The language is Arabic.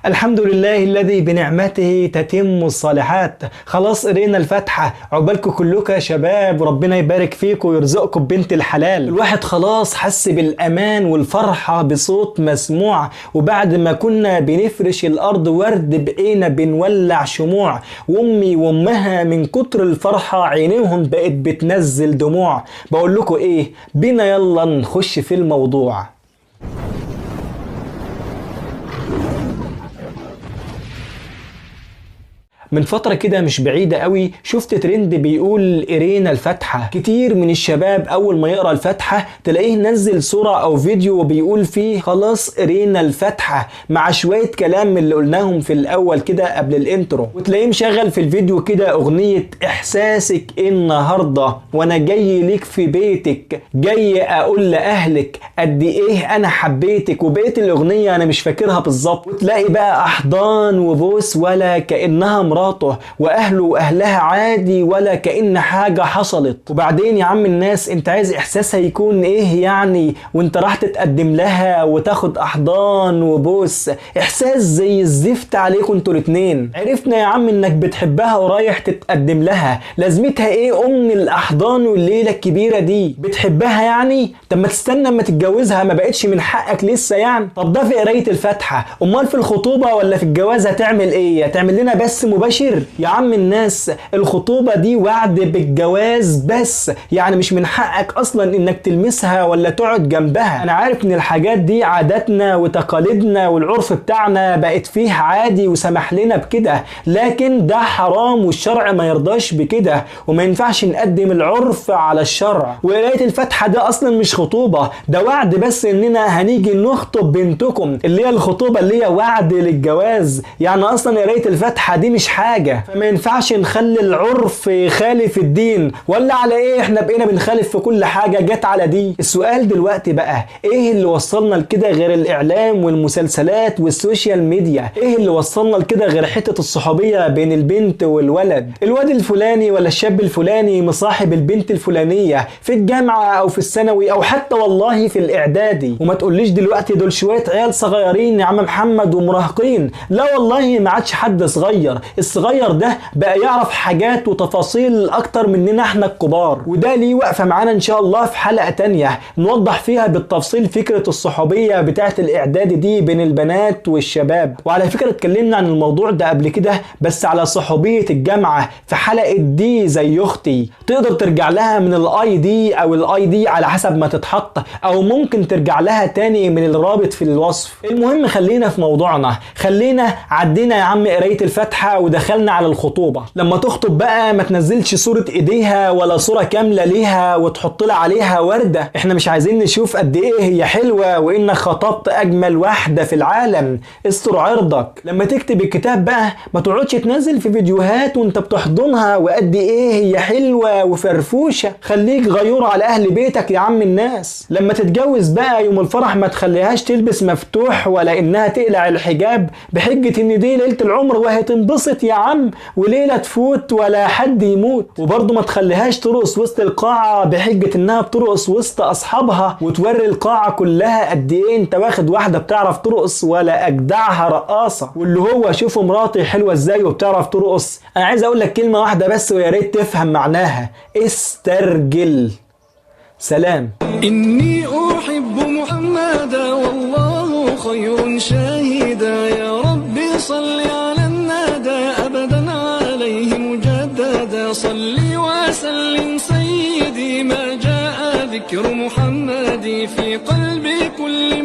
الحمد لله الذي بنعمته تتم الصالحات. خلاص قرينا الفاتحة، عقبالكم كلكم يا شباب، وربنا يبارك فيكم ويرزقكم بنت الحلال. الواحد خلاص حس بالأمان والفرحة بصوت مسموع، وبعد ما كنا بنفرش الأرض ورد بقينا بنولع شموع، وأمي وأمها من كتر الفرحة عينيهم بقت بتنزل دموع. بقول لكم إيه، بينا يلا نخش في الموضوع. من فترة كده مش بعيدة قوي شفت ترند بيقول قرينا الفاتحة. كتير من الشباب أول ما يقرأ الفاتحة تلاقيه نزل صورة أو فيديو وبيقول فيه خلاص قرينا الفاتحة، مع شوية كلام من اللي قلناهم في الأول كده قبل الانترو، وتلاقيه مشغل في الفيديو كده أغنية إحساسك النهاردة وأنا جاي ليك في بيتك، جاي أقول لأهلك قد إيه أنا حبيتك، وبقيت الأغنية أنا مش فاكرها بالظبط. وتلاقي بقى أحضان وبوس ولا كأنها مراته واهله واهلها عادي ولا كأن حاجة حصلت. وبعدين يا عم الناس، انت عايز احساسها يكون ايه يعني وانت راح تتقدم لها وتاخد احضان وبوس؟ احساس زي الزفت عليكم انتوا الاتنين. عرفنا يا عم انك بتحبها ورايح تتقدم لها، لازمتها ايه الاحضان والليلة الكبيرة دي؟ بتحبها يعني؟ طب ما تستنى اما تتجوزها، ما بقتش من حقك لسه يعني؟ طب ده في قراية الفاتحة، امال في الخطوبة ولا في الجواز هتعمل ايه؟ هتعمل لنا بس مباشر يا عم الناس؟ الخطوبة دي وعد بالجواز بس، يعني مش من حقك اصلا انك تلمسها ولا تقعد جنبها. انا عارف ان الحاجات دي عاداتنا وتقاليدنا والعرف بتاعنا بقت فيه عادي وسمح لنا بكده، لكن ده حرام والشرع ما يرضاش بكده، وما ينفعش نقدم العرف على الشرع. وقراية الفاتحة ده اصلا مش خطوبة، ده وعد بس اننا هنيجي نخطب بنتكم، اللي هي الخطوبة اللي هي وعد للجواز. يعني اصلا قراية الفاتحة دي مش حاجة، فما ينفعش نخلي العرف يخالف الدين. ولا على ايه احنا بقينا بنخالف في كل حاجة جت على دي؟ السؤال دلوقتي بقى، ايه اللي وصلنا لكده غير الاعلام والمسلسلات والسوشيال ميديا؟ ايه اللي وصلنا لكده غير حتة الصحوبية بين البنت والولد؟ الواد الفلاني ولا الشاب الفلاني مصاحب البنت الفلانية في الجامعة او في الثانوي او حتى والله في الاعدادي، وما تقوليش دلوقتي دول شوية عيال صغيرين يا عم محمد ومراهقين. لا والله ما عادش حد صغير، الصغير ده بقى يعرف حاجات وتفاصيل اكتر مننا احنا الكبار. وده ليه وقفة معانا ان شاء الله في حلقة تانية نوضح فيها بالتفصيل فكرة الصحوبية بتاعت الاعدادي دي بين البنات والشباب. وعلى فكرة اتكلمنا عن الموضوع ده قبل كده بس على صحوبية الجامعة في حلقة دي زي اختي، تقدر ترجع لها من الاي دي او الاي دي على حسب ما تتحط، او ممكن ترجع لها تاني من الرابط في الوصف. المهم خلينا في موضوعنا، خلينا عدينا يا عم قراية الفاتحة ودخلنا على الخطوبة. لما تخطب بقى ما تنزلش صورة ايديها ولا صورة كاملة ليها وتحط لها عليها وردة. احنا مش عايزين نشوف قد ايه هي حلوة وانك خطبت اجمل واحدة في العالم، استر عرضك. لما تكتب الكتاب بقى ما تقعدش تنزل في فيديوهات وانت بتحضنها وقد ايه هي حلوة وفرفوشة، خليك غيور على اهل بيتك يا عم الناس. لما تتجوز بقى يوم الفرح ما تخليهاش تلبس مفتوح ولا انها تقلع الحجاب بحجة ان دي ليلة العمر وهي تنبسط يا عم وليلة تفوت ولا حد يموت. وبرضه ما تخليهاش ترقص وسط القاعة بحجة انها بترقص وسط اصحابها وتوري القاعة كلها قد ايه انت واخد واحدة بتعرف ترقص ولا اجدعها رقاصة، واللي هو شوفوا مراتي حلوة ازاي وبتعرف ترقص. انا عايز اقول لك كلمة واحدة بس ويا ريت تفهم معناها، استرجل. سلام. إني أحب محمدا والله خير شاهدا، يا ربي صل على النادى أبدا عليه مجددا، صل وسلم سيدي ما جاء ذكر محمد في قلب كل